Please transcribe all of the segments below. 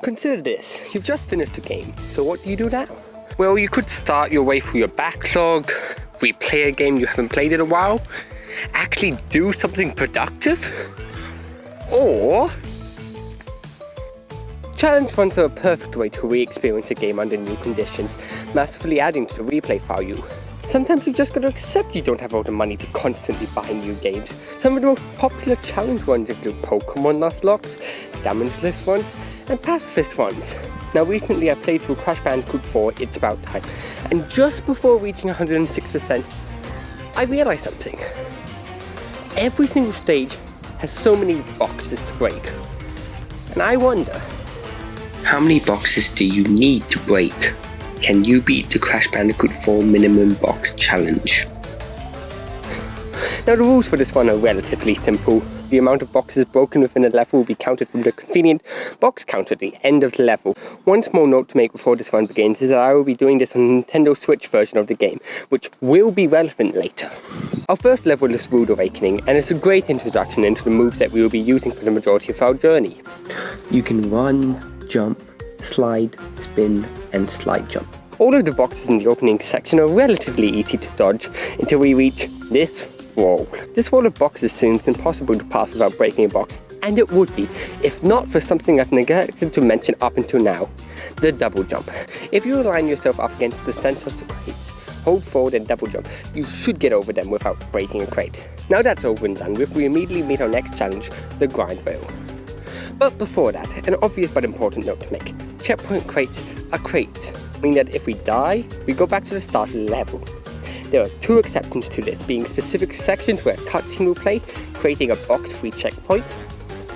Consider this, you've just finished the game, so what do you do now? Well, you could start your way through your backlog, replay a game you haven't played in a while, actually do something productive, or challenge runs are a perfect way to re-experience a game under new conditions, massively adding to the replay value. Sometimes you've just got to accept you don't have all the money to constantly buy new games. Some of the most popular challenge runs include Pokemon Nuzlocke, Damageless runs, and Pacifist runs. Now recently I played through Crash Bandicoot 4, It's About Time, and just before reaching 106%, I realised something. Every single stage has so many boxes to break, and I wonder, how many boxes do you need to break? Can you beat the Crash Bandicoot 4 minimum box challenge? Now the rules for this one are relatively simple. The amount of boxes broken within a level will be counted from the convenient box counter at the end of the level. One small note to make before this one begins is that I will be doing this on the Nintendo Switch version of the game, which will be relevant later. Our first level is Rude Awakening, and it's a great introduction into the moves that we will be using for the majority of our journey. You can run, jump, slide, spin, and slide jump. All of the boxes in the opening section are relatively easy to dodge until we reach this wall. This wall of boxes seems impossible to pass without breaking a box, and it would be, if not for something I've neglected to mention up until now, the double jump. If you align yourself up against the center of the crates, hold forward and double jump, you should get over them without breaking a crate. Now that's over and done with, we immediately meet our next challenge, the grind rail. But before that, an obvious but important note to make. Checkpoint crates are crates, meaning that if we die, we go back to the start of the level. There are two exceptions to this, being specific sections where a cutscene will play, creating a box-free checkpoint.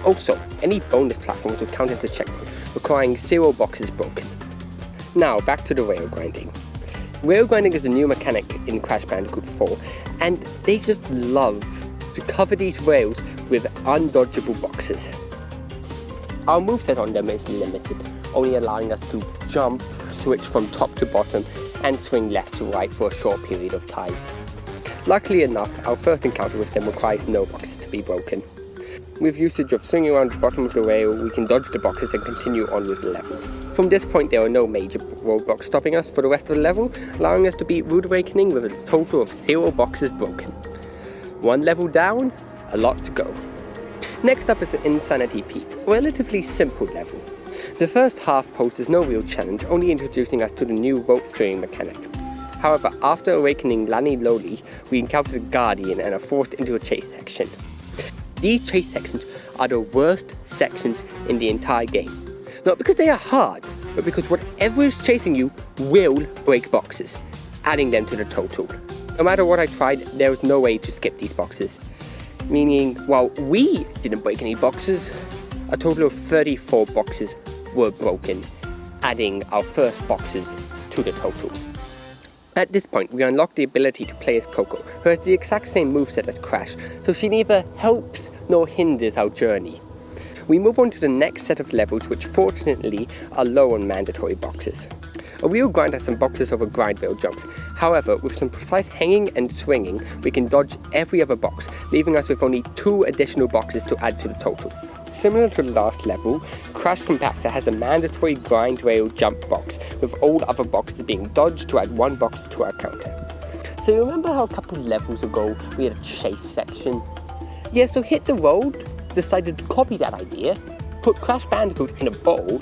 Also, any bonus platforms will count as a checkpoint, requiring 0 boxes broken. Now, back to the rail grinding. Rail grinding is a new mechanic in Crash Bandicoot 4, and they just love to cover these rails with undodgeable boxes. Our moveset on them is limited, only allowing us to jump, switch from top to bottom, and swing left to right for a short period of time. Luckily enough, our first encounter with them requires no boxes to be broken. With usage of swinging around the bottom of the rail, we can dodge the boxes and continue on with the level. From this point, there are no major roadblocks stopping us for the rest of the level, allowing us to beat Rude Awakening with a total of 0 boxes broken. One level down, a lot to go. Next up is an Insanity Peak, a relatively simple level. The first half poses no real challenge, only introducing us to the new rope steering mechanic. However, after awakening Lani Loli, we encounter the Guardian and are forced into a chase section. These chase sections are the worst sections in the entire game. Not because they are hard, but because whatever is chasing you will break boxes, adding them to the total. No matter what I tried, there was no way to skip these boxes. Meaning, while we didn't break any boxes, a total of 34 boxes were broken, adding our first boxes to the total. At this point, we unlock the ability to play as Coco, who has the exact same moveset as Crash, so she neither helps nor hinders our journey. We move on to the next set of levels, which fortunately are low on mandatory boxes. A real grind has some boxes over grind rail jumps. However, with some precise hanging and swinging, we can dodge every other box, leaving us with only 2 additional boxes to add to the total. Similar to the last level, Crash Compactor has a mandatory grind rail jump box, with all other boxes being dodged to add 1 box to our counter. So you remember how a couple of levels ago we had a chase section? Yeah, so Hit the Road decided to copy that idea, put Crash Bandicoot in a bowl,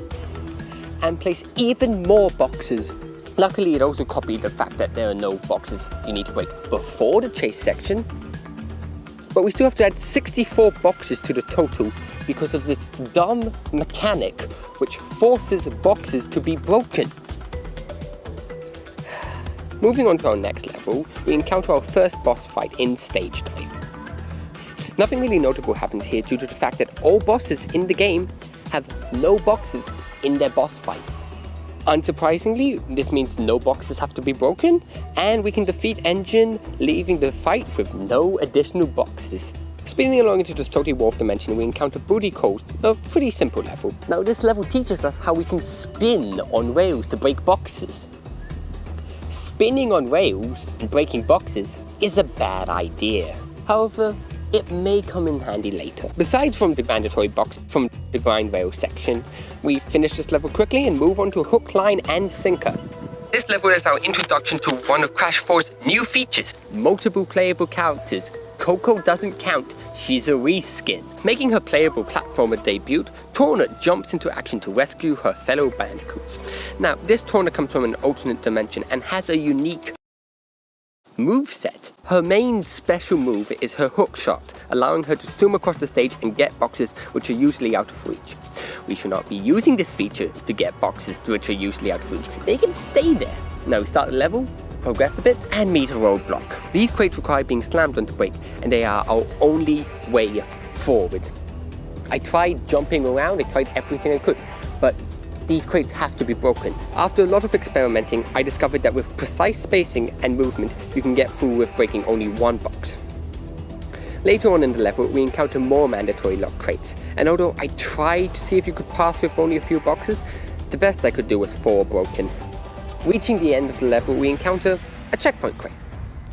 and place even more boxes. Luckily, it also copied the fact that there are no boxes you need to break before the chase section. But we still have to add 64 boxes to the total because of this dumb mechanic which forces boxes to be broken. Moving on to our next level, we encounter our first boss fight in Stage Dive. Nothing really notable happens here due to the fact that all bosses in the game have no boxes in their boss fights. Unsurprisingly, this means no boxes have to be broken, and we can defeat Engine, leaving the fight with no additional boxes. Spinning along into the Salty Wolf dimension, we encounter Booty Coast, a pretty simple level. Now this level teaches us how we can spin on rails to break boxes. Spinning on rails and breaking boxes is a bad idea. However, it may come in handy later. Besides from the mandatory box from the grind rail section, we finish this level quickly and move on to hook, line and sinker. This level is our introduction to one of Crash 4's new features, multiple playable characters. Coco doesn't count, she's a reskin. Making her playable platformer debut, Torna jumps into action to rescue her fellow bandicoots. Now, this Torna comes from an alternate dimension and has a unique moveset. Her main special move is her hook shot, allowing her to zoom across the stage and get boxes which are usually out of reach. We should not be using this feature to get boxes which are usually out of reach. They can stay there. Now we start the level, progress a bit, and meet a roadblock. These crates require being slammed on to break, and they are our only way forward. I tried jumping around, I tried everything I could, but these crates have to be broken. After a lot of experimenting, I discovered that with precise spacing and movement, you can get through with breaking only one box. Later on in the level, we encounter more mandatory lock crates, and although I tried to see if you could pass with only a few boxes, the best I could do was 4 broken. Reaching the end of the level, we encounter a checkpoint crate.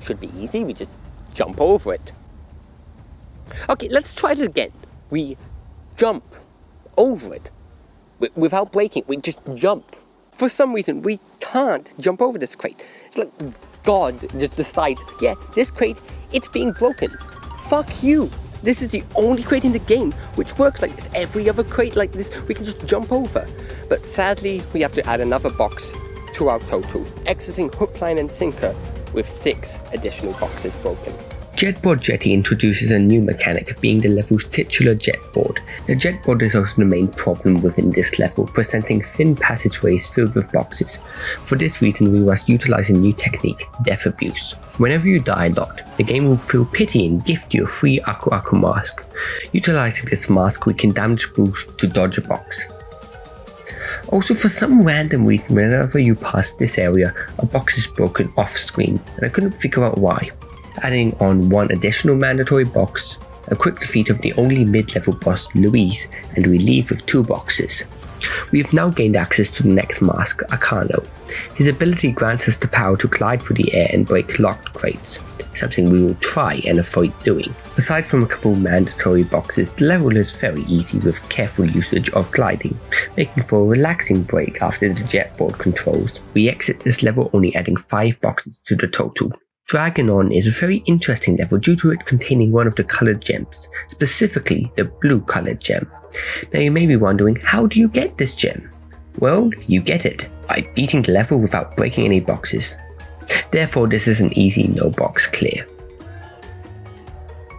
Should be easy, we just jump over it. Okay, let's try it again. We jump over it. Without breaking, we just jump. For some reason, we can't jump over this crate. It's like God just decides, yeah, this crate, it's being broken. Fuck you. This is the only crate in the game which works like this. Every other crate like this, we can just jump over. But sadly, we have to add another box to our total, exiting hook, line and sinker with 6 additional boxes broken. Jetboard Jetty introduces a new mechanic, being the level's titular jetboard. The jetboard is also the main problem within this level, presenting thin passageways filled with boxes. For this reason, we must utilize a new technique, death abuse. Whenever you die locked, the game will feel pity and gift you a free Aku Aku mask. Utilizing this mask, we can damage boost to dodge a box. Also, for some random reason, whenever you pass this area, a box is broken off screen, and I couldn't figure out why. Adding on 1 additional mandatory box, a quick defeat of the only mid-level boss Luis, and we leave with 2 boxes. We have now gained access to the next mask, Akano. His ability grants us the power to glide through the air and break locked crates, something we will try and avoid doing. Aside from a couple mandatory boxes, the level is very easy with careful usage of gliding, making for a relaxing break after the jetboard controls. We exit this level only adding 5 boxes to the total. Dragon On is a very interesting level due to it containing one of the coloured gems, specifically the blue coloured gem. Now you may be wondering, how do you get this gem? Well, you get it by beating the level without breaking any boxes. Therefore, this is an easy no box clear.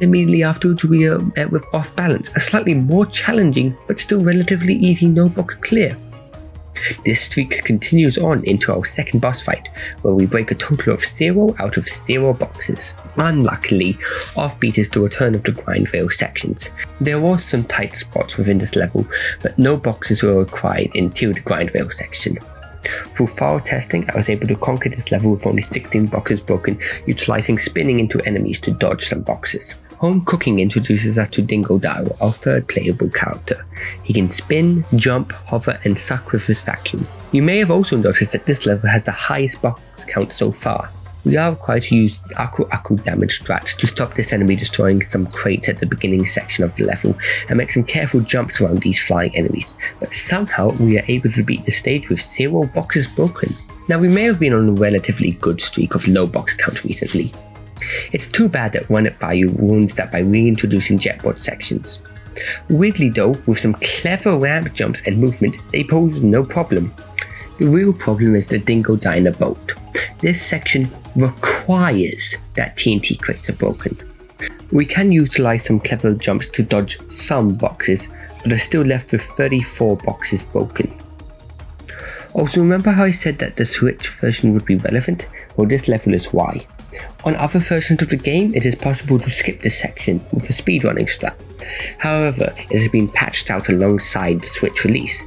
Immediately afterwards, we are met with Off Balance, a slightly more challenging but still relatively easy no box clear. This streak continues on into our second boss fight, where we break a total of 0 out of 0 boxes. Unluckily, Offbeat is the return of the grind rail sections. There were some tight spots within this level, but no boxes were required until the grind rail section. Through thorough testing, I was able to conquer this level with only 16 boxes broken, utilizing spinning into enemies to dodge some boxes. Home Cooking introduces us to Dingodile, our 3rd playable character. He can spin, jump, hover and suck with his vacuum. You may have also noticed that this level has the highest box count so far. We are required to use Aku Aku damage strats to stop this enemy destroying some crates at the beginning section of the level and make some careful jumps around these flying enemies, but somehow we are able to beat the stage with 0 boxes broken. Now we may have been on a relatively good streak of low box count recently. It's too bad that Run It By You ruins that by reintroducing jetboard sections. Weirdly though, with some clever ramp jumps and movement, they pose no problem. The real problem is the Dingo Diner boat. This section requires that TNT crates are broken. We can utilize some clever jumps to dodge some boxes, but are still left with 34 boxes broken. Also, remember how I said that the Switch version would be relevant? Well, this level is why. On other versions of the game, it is possible to skip this section with a speedrunning strat. However, it has been patched out alongside the Switch release,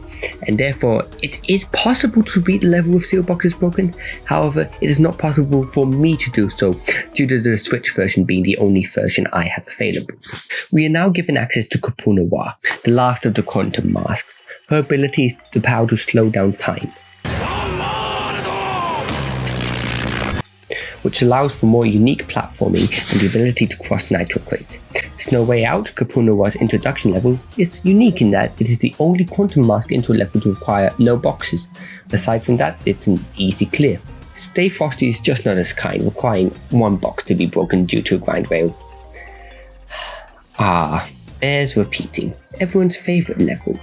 and therefore it is possible to beat the level with 0 boxes broken. However, it is not possible for me to do so due to the Switch version being the only version I have available. We are now given access to Kapunawa, the last of the quantum masks. Her ability is the power to slow down time. which allows for more unique platforming and the ability to cross nitro crates. Snow Way Out, Kapunawa's introduction level, is unique in that it is the only quantum mask intro level to require no boxes. Aside from that, it's an easy clear. Stay Frosty is just not as kind, requiring one box to be broken due to a grind rail. Bears repeating, everyone's favourite level.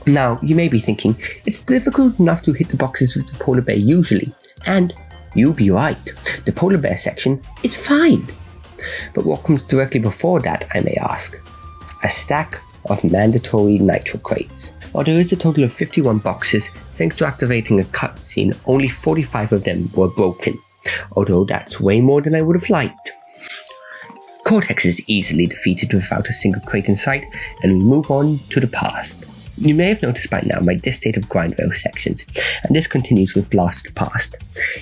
Now, you may be thinking, it's difficult enough to hit the boxes with the polar bear usually, and you'll be right, the polar bear section is fine. But what comes directly before that, I may ask? A stack of mandatory nitro crates. While there is a total of 51 boxes, thanks to activating a cutscene, only 45 of them were broken, although that's way more than I would have liked. Cortex is easily defeated without a single crate in sight, and we move on to the past. You may have noticed by now my distaste of grind rail sections, and this continues with Blast of the Past.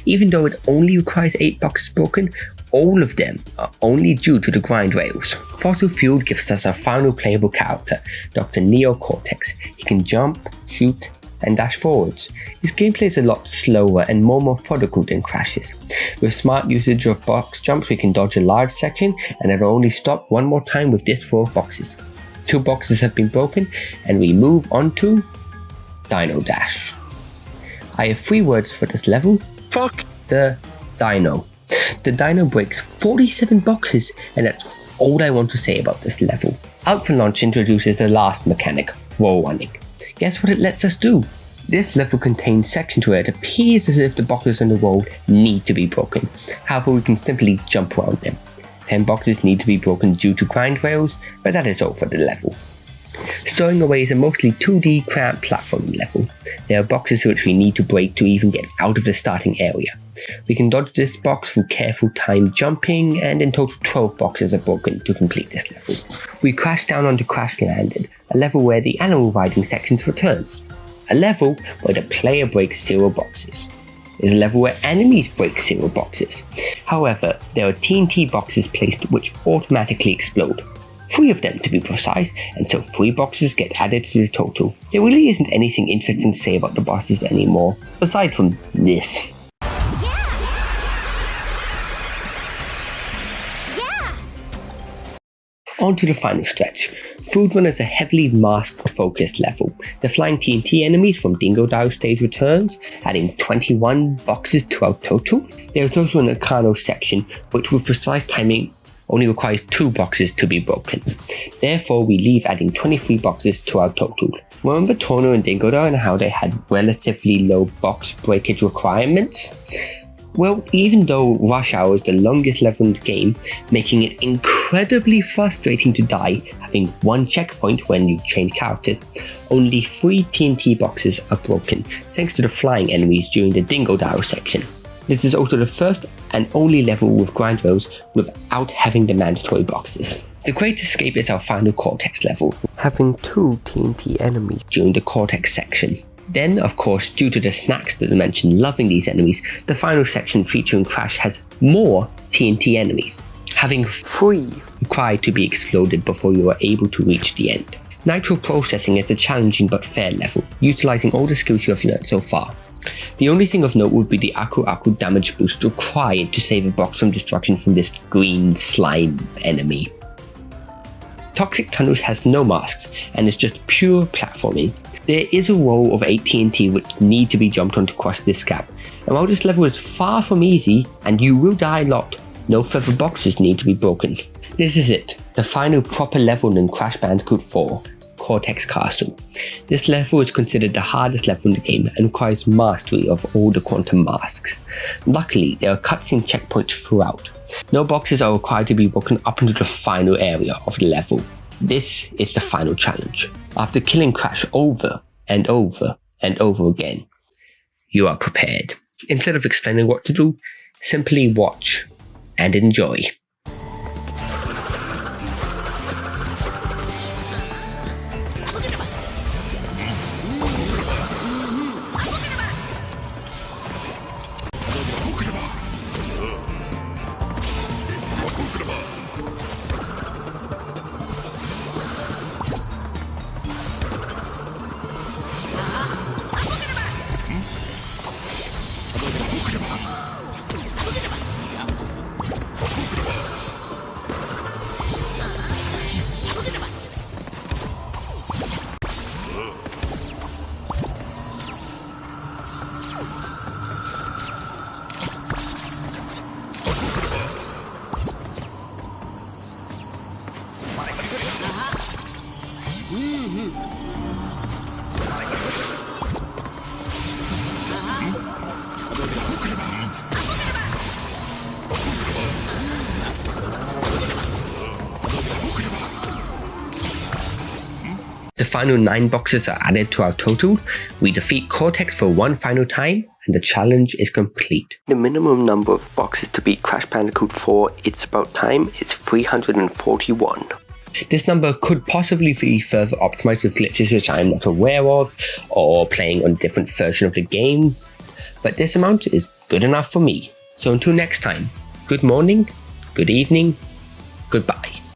Even though it only requires 8 boxes broken, all of them are only due to the grind rails. Fossil Fuel gives us our final playable character, Dr. Neo Cortex. He can jump, shoot, and dash forwards. His gameplay is a lot slower and more methodical than Crash's. With smart usage of box jumps, we can dodge a large section, and it'll only stop one more time with this row of boxes. 2 boxes have been broken, and we move on to Dino Dash. I have 3 words for this level. Fuck the Dino. The Dino breaks 47 boxes, and that's all I want to say about this level. Out for Launch introduces the last mechanic, wall running. Guess what it lets us do? This level contains sections where it appears as if the boxes on the wall need to be broken. However, we can simply jump around them. 10 boxes need to be broken due to grind rails, but that is all for the level. Stowing Away is a mostly 2D cramped platforming level. There are boxes which we need to break to even get out of the starting area. We can dodge this box through careful timed jumping, and in total 12 boxes are broken to complete this level. We crash down onto Crash Landed, a level where the animal riding sections returns. A level where the player breaks 0 boxes. Is a level where enemies break 0 boxes. However, there are TNT boxes placed which automatically explode. 3 of them to be precise, and so 3 boxes get added to the total. There really isn't anything interesting to say about the bosses anymore, aside from this. On to the final stretch. Food Run is a heavily mask-focused level. The flying TNT enemies from Dingo Dial stage returns, adding 21 boxes to our total. There is also an Arcano section, which with precise timing only requires 2 boxes to be broken. Therefore, we leave adding 23 boxes to our total. Remember Torno and Dingo Dial and how they had relatively low box breakage requirements? Well, even though Rush Hour is the longest level in the game, making it incredibly frustrating to die, having 1 checkpoint when you change characters, only 3 TNT boxes are broken, thanks to the flying enemies during the Dingo Dial section. This is also the first and only level with grind rails without having the mandatory boxes. The Great Escape is our final Cortex level, having 2 TNT enemies during the Cortex section. Then, of course, due to the snacks that I mentioned loving these enemies, the final section featuring Crash has more TNT enemies, having 3 required to be exploded before you are able to reach the end. Nitro Processing is a challenging but fair level, utilising all the skills you have learned so far. The only thing of note would be the Aku Aku damage boost required to save a box from destruction from this green slime enemy. Toxic Tunnels has no masks and is just pure platforming. There is a row of 8 TNT which need to be jumped on to cross this gap, and while this level is far from easy and you will die a lot, no further boxes need to be broken. This is it, the final proper level in Crash Bandicoot 4, Cortex Castle. This level is considered the hardest level in the game and requires mastery of all the quantum masks. Luckily, there are cutscene checkpoints throughout. No boxes are required to be broken up into the final area of the level. This is the final challenge. After killing Crash over and over and over again, you are prepared. Instead of explaining what to do, simply watch and enjoy. The final 9 boxes are added to our total. We defeat Cortex for one final time, and the challenge is complete. The minimum number of boxes to beat Crash Bandicoot 4 It's About Time is 341. This number could possibly be further optimized with glitches which I'm not aware of, or playing on a different version of the game, but this amount is good enough for me. So until next time, good morning, good evening, goodbye.